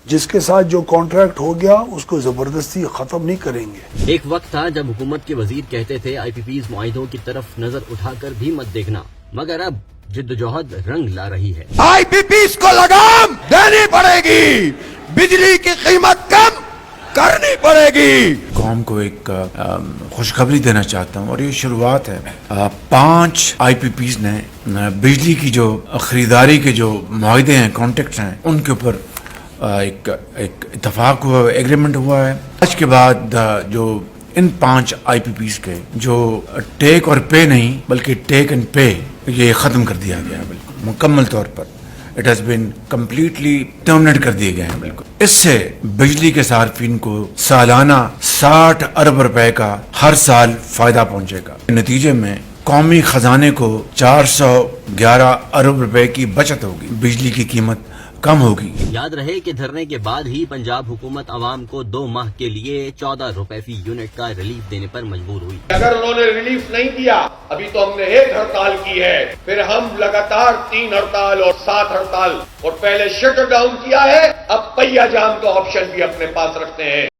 جس کے ساتھ جو کانٹریکٹ ہو گیا اس کو زبردستی ختم نہیں کریں گے۔ ایک وقت تھا جب حکومت کے وزیر کہتے تھے آئی پی پیز معاہدوں کی طرف نظر اٹھا کر بھی مت دیکھنا، مگر اب جدوجہد رنگ لا رہی ہے۔ آئی پی پیز کو لگام دینی پڑے گی، بجلی کی قیمت کم کرنی پڑے گی۔ قوم کو ایک خوشخبری دینا چاہتا ہوں اور یہ شروعات ہے۔ 5 آئی پی پیز نے بجلی کی جو خریداری کے جو معاہدے ہیں، کانٹریکٹس ہیں، ان کے اوپر ایک اتفاق ہوا، ایگریمنٹ ہوا ہے۔ آج کے بعد جو ان 5 آئی پی پیز کے جو ٹیک اور پے نہیں بلکہ ٹیک اینڈ پے، یہ ختم کر دیا گیا ہے، بالکل مکمل طور پر it has been completely terminate کر دیے گئے ہیں۔ بالکل اس سے بجلی کے صارفین کو سالانہ 60 ارب روپے کا ہر سال فائدہ پہنچے گا۔ نتیجے میں قومی خزانے کو 411 ارب روپے کی بچت ہوگی، بجلی کی قیمت کم ہوگی۔ یاد رہے کہ دھرنے کے بعد ہی پنجاب حکومت عوام کو 2 ماہ کے لیے 14 روپے فی یونٹ کا ریلیف دینے پر مجبور ہوئی۔ اگر انہوں نے ریلیف نہیں دیا، ابھی تو ہم نے 1 ہڑتال کی ہے، پھر ہم لگاتار 3 ہڑتال اور 7 ہڑتال، اور پہلے شٹر ڈاؤن کیا ہے، اب پہیا جام کا آپشن بھی اپنے پاس رکھتے ہیں۔